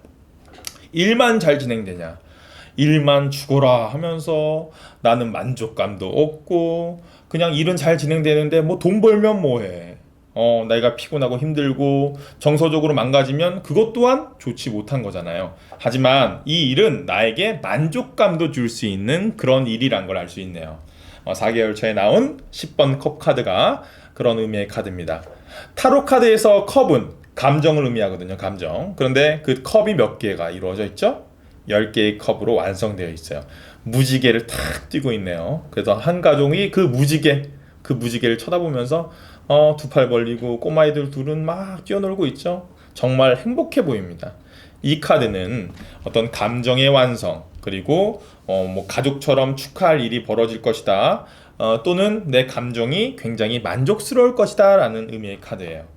일만 잘 진행되냐, 일만 죽어라 하면서 나는 만족감도 없고 그냥 일은 잘 진행되는데 뭐 돈 벌면 뭐해, 내가 피곤하고 힘들고 정서적으로 망가지면 그것 또한 좋지 못한 거잖아요. 하지만 이 일은 나에게 만족감도 줄 수 있는 그런 일이란 걸 알 수 있네요. 4개월 차에 나온 10번 컵 카드가 그런 의미의 카드입니다. 타로 카드에서 컵은 감정을 의미하거든요. 감정. 그런데 그 컵이 몇 개가 이루어져 있죠? 10개의 컵으로 완성되어 있어요. 무지개를 탁 띄고 있네요. 그래서 한 가족이 그 무지개를 쳐다보면서 두 팔 벌리고 꼬마이들 둘은 막 뛰어놀고 있죠. 정말 행복해 보입니다. 이 카드는 어떤 감정의 완성, 그리고 뭐 가족처럼 축하할 일이 벌어질 것이다, 또는 내 감정이 굉장히 만족스러울 것이다 라는 의미의 카드예요.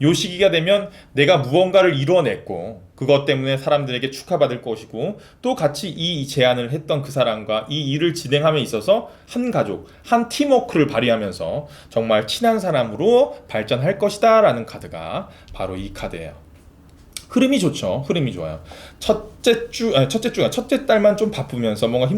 요 시기가 되면 내가 무언가를 이뤄냈고 그것 때문에 사람들에게 축하받을 것이고 또 같이 이 제안을 했던 그 사람과 이 일을 진행함에 있어서 한 가족, 한 팀워크를 발휘하면서 정말 친한 사람으로 발전할 것이다 라는 카드가 바로 이 카드예요. 흐름이 좋죠. 흐름이 좋아요. 첫째 달만 좀 바쁘면서 뭔가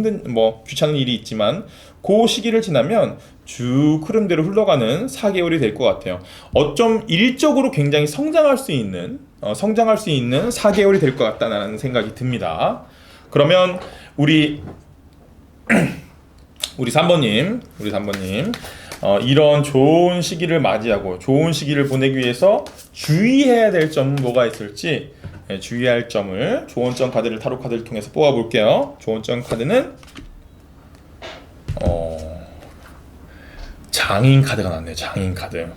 귀찮은 일이 있지만 그 시기를 지나면 쭉 흐름대로 흘러가는 4개월이 될 것 같아요. 어쩜 일적으로 굉장히 성장할 수 있는 4개월이 될 것 같다는 생각이 듭니다. 그러면 우리 3번님, 이런 좋은 시기를 맞이하고 좋은 시기를 보내기 위해서 주의해야 될 점은 뭐가 있을지, 주의할 점을 조언점 카드를 타로 카드를 통해서 뽑아 볼게요. 조언점 카드는 장인 카드가 나왔네요. 장인 카드.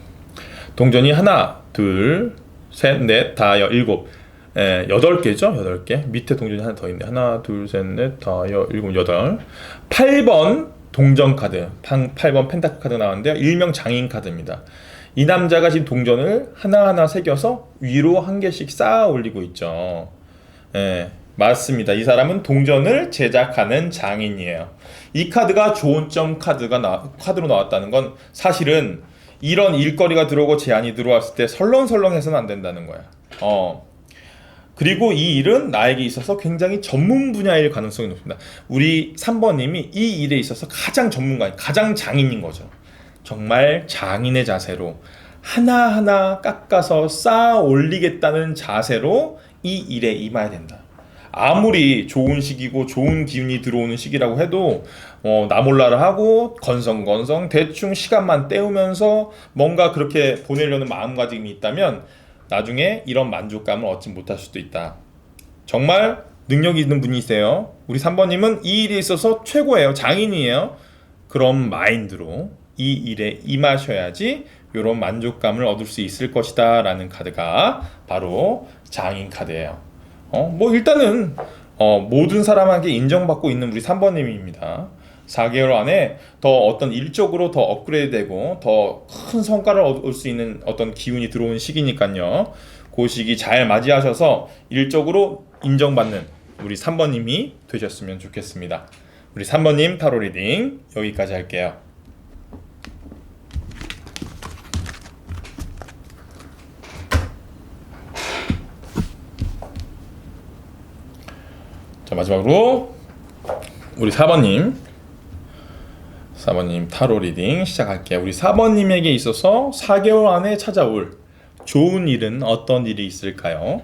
동전이 하나, 둘, 셋, 넷, 다, 7. 8개죠? 8개. 밑에 동전이 하나 더 있네. 하나, 둘, 셋, 넷, 다, 7, 8. 8번 동전 카드, 8번 펜타클 카드 나왔는데요. 일명 장인 카드입니다. 이 남자가 지금 동전을 하나하나 새겨서 위로 한 개씩 쌓아 올리고 있죠. 맞습니다. 이 사람은 동전을 제작하는 장인이에요. 이 카드가 좋은 카드로 나왔다는 건 사실은 이런 일거리가 들어오고 제안이 들어왔을 때 설렁설렁해서는 안 된다는 거야. 그리고 이 일은 나에게 있어서 굉장히 전문 분야일 가능성이 높습니다. 우리 3번님이 이 일에 있어서 가장 전문가, 가장 장인인 거죠. 정말 장인의 자세로 하나하나 깎아서 쌓아 올리겠다는 자세로 이 일에 임해야 된다. 아무리 좋은 시기고 좋은 기운이 들어오는 시기라고 해도 나몰라라 하고 건성건성 대충 시간만 때우면서 뭔가 그렇게 보내려는 마음가짐이 있다면 나중에 이런 만족감을 얻지 못할 수도 있다. 정말 능력이 있는 분이세요. 우리 3번님은 이 일에 있어서 최고예요. 장인이에요. 그런 마인드로 이 일에 임하셔야지 이런 만족감을 얻을 수 있을 것이다 라는 카드가 바로 장인 카드예요. 일단은 모든 사람에게 인정받고 있는 우리 3번님입니다. 4개월 안에 더 어떤 일적으로 더 업그레이드되고 더 큰 성과를 얻을 수 있는 어떤 기운이 들어오는 시기니까요. 그 시기 잘 맞이하셔서 일적으로 인정받는 우리 3번님이 되셨으면 좋겠습니다. 우리 3번님 타로 리딩 여기까지 할게요. 자, 마지막으로 우리 4번님 타로 리딩 시작할게요. 우리 4번님에게 있어서 4개월 안에 찾아올 좋은 일은 어떤 일이 있을까요?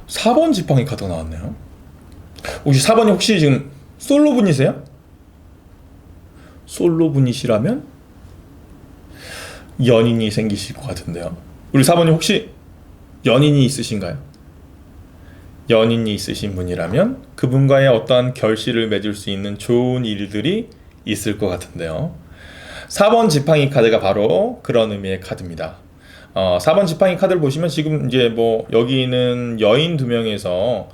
4번 지팡이 카드가 나왔네요. 혹시 4번이 혹시 지금 솔로분이세요? 솔로분이시라면 연인이 생기실 것 같은데요. 우리 4번이 혹시 연인이 있으신가요? 연인이 있으신 분이라면 그분과의 어떠한 결실을 맺을 수 있는 좋은 일들이 있을 것 같은데요. 4번 지팡이 카드가 바로 그런 의미의 카드입니다. 4번 지팡이 카드를 보시면 지금 이제 여기는 여인 2명에서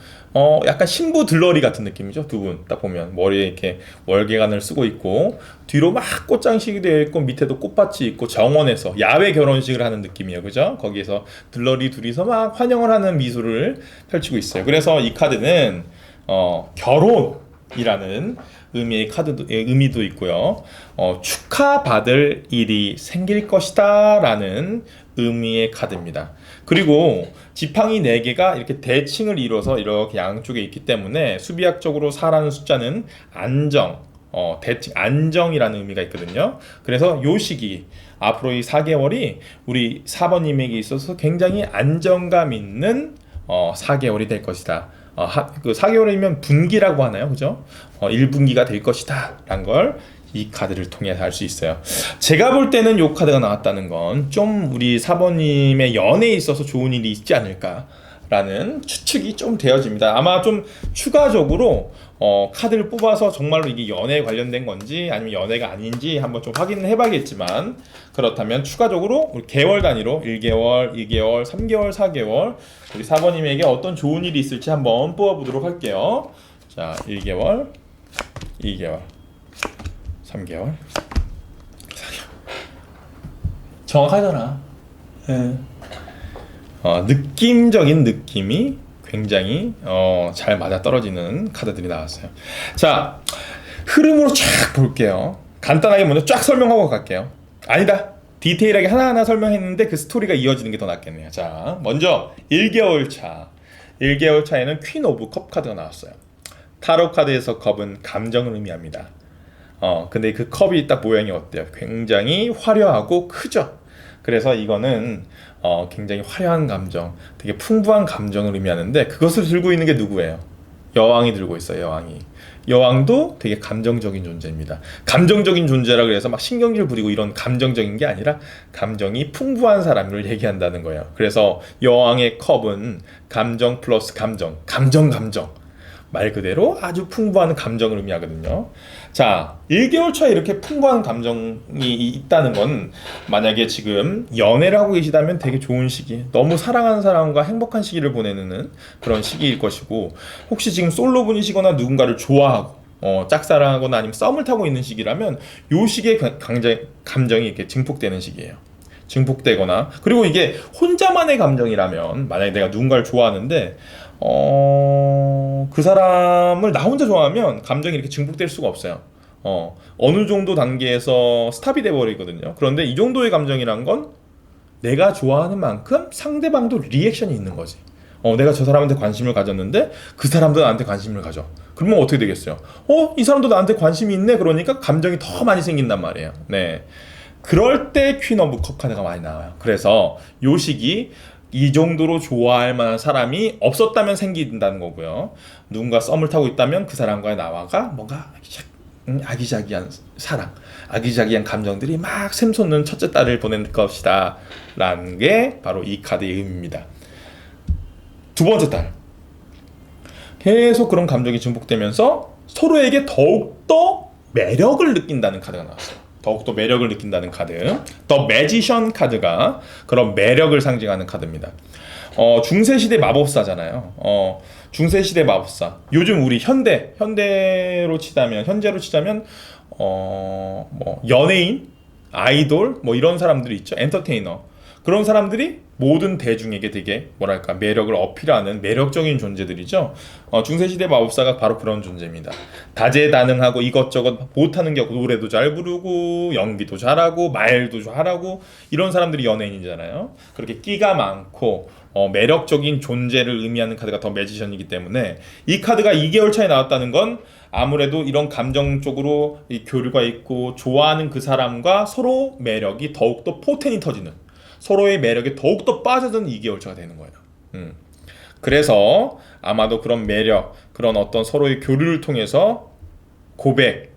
약간 신부 들러리 같은 느낌이죠. 두 분 딱 보면 머리에 이렇게 월계관을 쓰고 있고 뒤로 막 꽃장식이 되어 있고 밑에도 꽃밭이 있고 정원에서 야외 결혼식을 하는 느낌이에요. 그죠? 거기에서 들러리 둘이서 막 환영을 하는 미소를 펼치고 있어요. 그래서 이 카드는 결혼이라는 의미의 의미도 있고요. 축하받을 일이 생길 것이다 라는 의미의 카드입니다. 그리고 지팡이 4개가 이렇게 대칭을 이뤄서 이렇게 양쪽에 있기 때문에 수비학적으로 4라는 숫자는 안정, 대칭, 안정이라는 의미가 있거든요. 그래서 요 시기, 앞으로 이 4개월이 우리 4번님에게 있어서 굉장히 안정감 있는 4개월이 될 것이다. 그 4개월이면 분기라고 하나요? 그죠? 1분기가 될 것이다. 라는 걸 이 카드를 통해서 알 수 있어요. 제가 볼 때는 이 카드가 나왔다는 건 좀 우리 4번님의 연애에 있어서 좋은 일이 있지 않을까 라는 추측이 좀 되어집니다. 아마 좀 추가적으로 카드를 뽑아서 정말로 이게 연애에 관련된 건지 아니면 연애가 아닌지 한번 좀 확인을 해봐야겠지만, 그렇다면 추가적으로 우리 개월 단위로 1개월, 2개월, 3개월, 4개월 우리 4번님에게 어떤 좋은 일이 있을지 한번 뽑아보도록 할게요. 자, 1개월, 2개월, 3개월, 4개월. 정확하잖아. 네. 느낌적인 느낌이 굉장히 잘 맞아떨어지는 카드들이 나왔어요. 자, 흐름으로 쫙 볼게요. 간단하게 먼저 쫙 설명하고 갈게요. 아니다, 디테일하게 하나하나 설명했는데 그 스토리가 이어지는 게 더 낫겠네요. 자, 먼저 1개월 차. 1개월 차에는 퀸 오브 컵 카드가 나왔어요. 타로 카드에서 컵은 감정을 의미합니다. 근데 그 컵이 딱 모양이 어때요? 굉장히 화려하고 크죠? 그래서 이거는 굉장히 화려한 감정, 되게 풍부한 감정을 의미하는데, 그것을 들고 있는 게 누구예요? 여왕이 들고 있어요. 여왕이. 여왕도 되게 감정적인 존재입니다. 감정적인 감정적인 그래서 막 신경질 부리고 이런 감정적인 게 아니라 감정이 풍부한 사람을 얘기한다는 거예요. 그래서 여왕의 컵은 감정 플러스 감정, 감정 말 그대로 아주 풍부한 감정을 의미하거든요. 자, 1개월 차에 이렇게 풍부한 감정이 있다는 건 만약에 지금 연애를 하고 계시다면 되게 좋은 시기, 너무 사랑하는 사람과 행복한 시기를 보내는 그런 시기일 것이고, 혹시 지금 솔로분이시거나 누군가를 좋아하고 짝사랑하거나 아니면 썸을 타고 있는 시기라면 요 시기에 감정이 이렇게 증폭되는 시기예요. 증폭되거나, 그리고 이게 혼자만의 감정이라면, 만약에 내가 누군가를 좋아하는데 그 사람을 나 혼자 좋아하면 감정이 이렇게 증폭될 수가 없어요. 어느 정도 단계에서 스탑이 돼 버리거든요. 그런데 이 정도의 감정이란 건 내가 좋아하는 만큼 상대방도 리액션이 있는 거지. 내가 저 사람한테 관심을 가졌는데 그 사람도 나한테 관심을 가져. 그러면 어떻게 되겠어요? 이 사람도 나한테 관심이 있네. 그러니까 감정이 더 많이 생긴단 말이에요. 네. 그럴 때 퀸 오브 컵 카드가 많이 나와요. 그래서 요 시기 이 정도로 좋아할 만한 사람이 없었다면 생긴다는 거고요. 누군가 썸을 타고 있다면 그 사람과의 나와가 뭔가 아기자기한 사랑, 아기자기한 감정들이 막 샘솟는 첫째 딸을 보낼 것이다 라는 게 바로 이 카드의 의미입니다. 두 번째 딸, 계속 그런 감정이 증폭되면서 서로에게 더욱더 매력을 느낀다는 카드가 나왔어요. 더욱더 매력을 느낀다는 카드, 더 매지션 카드가 그런 매력을 상징하는 카드입니다. 중세시대 마법사잖아요. 중세시대 마법사. 요즘 우리 현대로 치자면 뭐 연예인, 아이돌 뭐 이런 사람들이 있죠. 엔터테이너. 그런 사람들이 모든 대중에게 되게 뭐랄까 매력을 어필하는 매력적인 존재들이죠. 중세시대 마법사가 바로 그런 존재입니다. 다재다능하고 이것저것 못하는 게 없고 노래도 잘 부르고 연기도 잘하고 말도 잘하고 이런 사람들이 연예인이잖아요. 그렇게 끼가 많고 매력적인 존재를 의미하는 카드가 더 매지션이기 때문에 이 카드가 2개월 차에 나왔다는 건 아무래도 이런 감정적으로 이 교류가 있고 좋아하는 그 사람과 서로 매력이 더욱더 포텐이 터지는, 서로의 매력에 더욱더 빠져드는 2개월차가 되는 거예요. 그래서 아마도 그런 매력, 그런 어떤 서로의 교류를 통해서 고백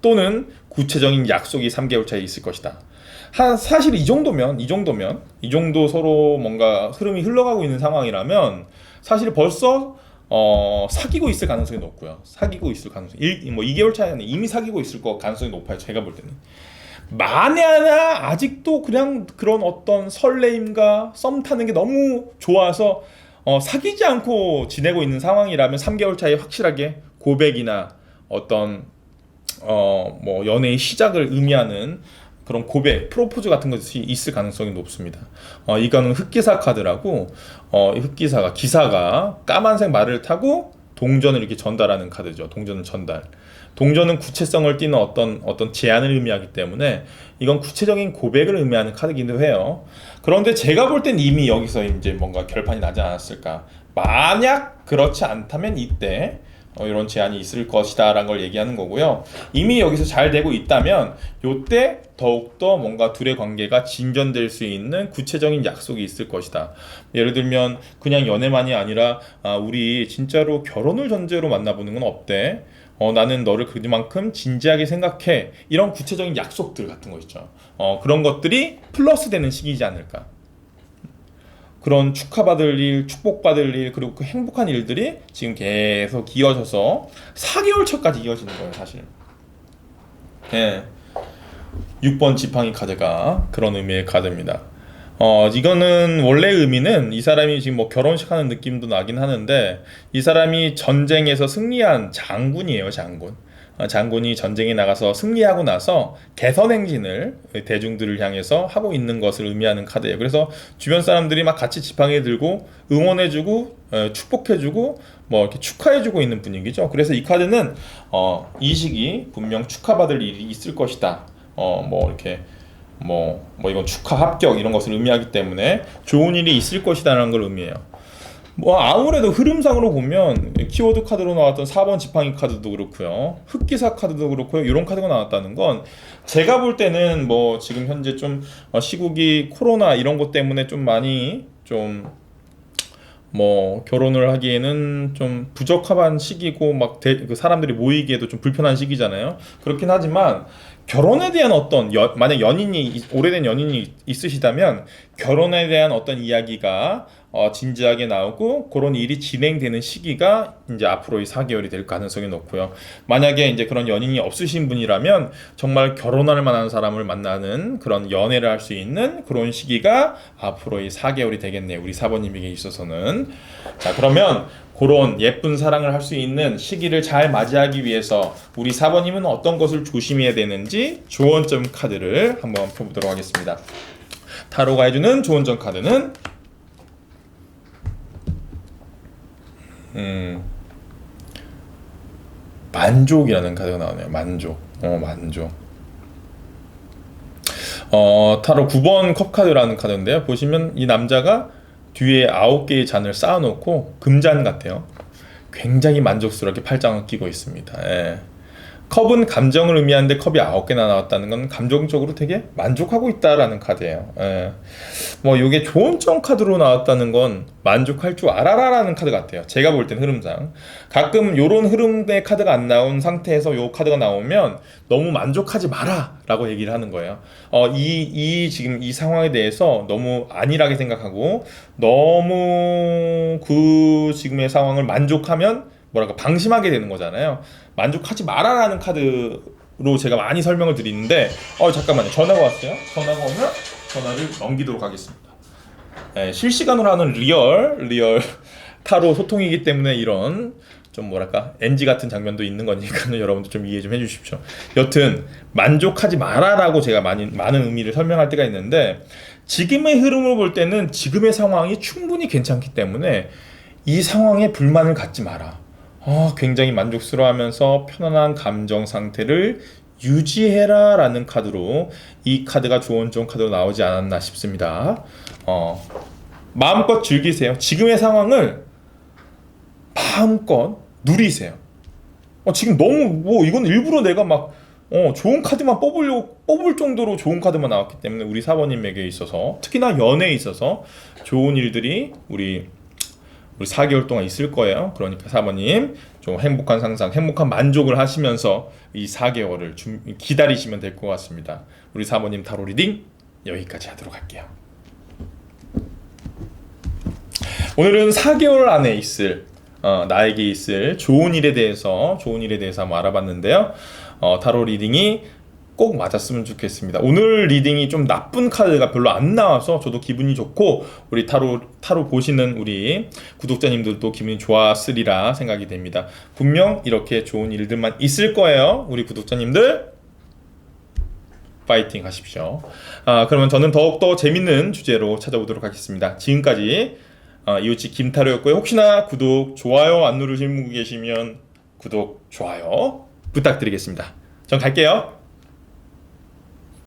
또는 구체적인 약속이 3개월차에 있을 것이다. 사실 이 정도 서로 뭔가 흐름이 흘러가고 있는 상황이라면 사실 벌써 사귀고 있을 가능성이 높고요. 사귀고 있을 가능성이 뭐 2개월 차에는 이미 사귀고 있을 가능성이 높아요. 제가 볼 때는. 만에 하나 아직도 그냥 그런 어떤 설레임과 썸 타는 게 너무 좋아서 사귀지 않고 지내고 있는 상황이라면 3개월 차에 확실하게 고백이나 어떤 뭐 연애의 시작을 의미하는 그런 고백, 프로포즈 같은 것이 있을 가능성이 높습니다. 이거는 흑기사 카드라고 기사가 까만색 말을 타고 동전을 이렇게 전달하는 카드죠. 동전은 전달. 동전은 구체성을 띠는 어떤 제안을 의미하기 때문에 이건 구체적인 고백을 의미하는 카드이기도 해요. 그런데 제가 볼 땐 이미 여기서 이제 뭔가 결판이 나지 않았을까. 만약 그렇지 않다면 이때 이런 제안이 있을 것이다 라는 걸 얘기하는 거고요. 이미 여기서 잘 되고 있다면 이때 더욱더 뭔가 둘의 관계가 진전될 수 있는 구체적인 약속이 있을 것이다. 예를 들면 그냥 연애만이 아니라 우리 진짜로 결혼을 전제로 만나보는 건 어때? 나는 너를 그만큼 진지하게 생각해. 이런 구체적인 약속들 같은 거 있죠. 그런 것들이 플러스 되는 시기이지 않을까. 그런 축하받을 일, 축복받을 일, 그리고 그 행복한 일들이 지금 계속 이어져서 4개월 차까지 이어지는 거예요, 사실. 네. 6번 지팡이 카드가 그런 의미의 카드입니다. 이거는 원래 의미는 이 사람이 지금 뭐 결혼식 하는 느낌도 나긴 하는데 이 사람이 전쟁에서 승리한 장군이에요, 장군. 장군이 전쟁에 나가서 승리하고 나서 개선행진을 대중들을 향해서 하고 있는 것을 의미하는 카드예요. 그래서 주변 사람들이 막 같이 지팡이 들고 응원해주고 축복해주고 뭐 이렇게 축하해주고 있는 분위기죠. 그래서 이 카드는 이 시기 분명 축하받을 일이 있을 것이다. 뭐 이렇게 뭐 이건 축하 합격 이런 것을 의미하기 때문에 좋은 일이 있을 것이다라는 걸 의미해요. 뭐 아무래도 흐름상으로 보면 키워드 카드로 나왔던 4번 지팡이 카드도 그렇고요, 흑기사 카드도 그렇고요, 이런 카드가 나왔다는 건 제가 볼 때는 뭐 지금 현재 좀 시국이 코로나 이런 것 때문에 좀 많이 좀 뭐 결혼을 하기에는 좀 부적합한 시기고 막 그 사람들이 모이기에도 좀 불편한 시기잖아요. 그렇긴 하지만 결혼에 대한 어떤 만약 오래된 연인이 있으시다면 결혼에 대한 어떤 이야기가 진지하게 나오고 그런 일이 진행되는 시기가 이제 앞으로 이 4개월이 될 가능성이 높고요. 만약에 이제 그런 연인이 없으신 분이라면 정말 결혼할 만한 사람을 만나는 그런 연애를 할 수 있는 그런 시기가 앞으로 이 4개월이 되겠네요. 우리 사번님에게 있어서는. 자, 그러면 그런 예쁜 사랑을 할 수 있는 시기를 잘 맞이하기 위해서 우리 사번님은 어떤 것을 조심해야 되는지 조언점 카드를 한번 펴보도록 하겠습니다. 타로가 해주는 조언전 카드는 만족이라는 카드가 나오네요. 만족. 만족. 타로 9번 컵 카드라는 카드인데요. 보시면 이 남자가 뒤에 9개의 잔을 쌓아놓고 금잔 같아요. 굉장히 만족스럽게 팔짱을 끼고 있습니다. 예. 컵은 감정을 의미하는데 컵이 9개나 나왔다는 건 감정적으로 되게 만족하고 있다라는 카드예요. 예. 뭐 이게 조언점 카드로 나왔다는 건 만족할 줄 알아라라는 카드 같아요. 제가 볼 땐 흐름상 가끔 요런 흐름의 카드가 안 나온 상태에서 요 카드가 나오면 너무 만족하지 마라 라고 얘기를 하는 거예요. 지금 이 상황에 대해서 너무 안일하게 생각하고 너무 그 지금의 상황을 만족하면 뭐랄까 방심하게 되는 거잖아요. 만족하지 마라라는 카드로 제가 많이 설명을 드리는데 잠깐만요. 전화가 왔어요. 전화가 오면 전화를 넘기도록 하겠습니다. 네, 실시간으로 하는 리얼 타로 소통이기 때문에 이런 좀 뭐랄까 NG 같은 장면도 있는 거니까 여러분들 좀 이해 좀 해주십시오. 여튼 만족하지 마라라고 제가 많은 의미를 설명할 때가 있는데 지금의 흐름을 볼 때는 지금의 상황이 충분히 괜찮기 때문에 이 상황에 불만을 갖지 마라. 굉장히 만족스러워하면서 편안한 감정 상태를 유지해라 라는 카드로 이 카드가 좋은 카드로 나오지 않았나 싶습니다. 마음껏 즐기세요. 지금의 상황을 마음껏 누리세요. 지금 너무 이건 일부러 내가 막 좋은 카드만 뽑을 정도로 좋은 카드만 나왔기 때문에 우리 사모님에게 있어서 특히나 연애에 있어서 좋은 일들이 우리 4개월 동안 있을 거예요. 그러니까 사모님 좀 행복한 상상, 행복한 만족을 하시면서 이 4개월을 기다리시면 될 것 같습니다. 우리 사모님 타로 리딩 여기까지 하도록 할게요. 오늘은 4개월 안에 있을 나에게 있을 좋은 일에 대해서 한번 알아봤는데요. 타로 리딩이 꼭 맞았으면 좋겠습니다. 오늘 리딩이 좀 나쁜 카드가 별로 안 나와서 저도 기분이 좋고 우리 타로 보시는 우리 구독자님들도 기분이 좋았으리라 생각이 됩니다. 분명 이렇게 좋은 일들만 있을 거예요. 우리 구독자님들 파이팅 하십시오. 그러면 저는 더욱더 재밌는 주제로 찾아오도록 하겠습니다. 지금까지 이웃집 김타로였고요. 혹시나 구독, 좋아요 안 누르신 분 계시면 구독, 좋아요 부탁드리겠습니다. 전 갈게요.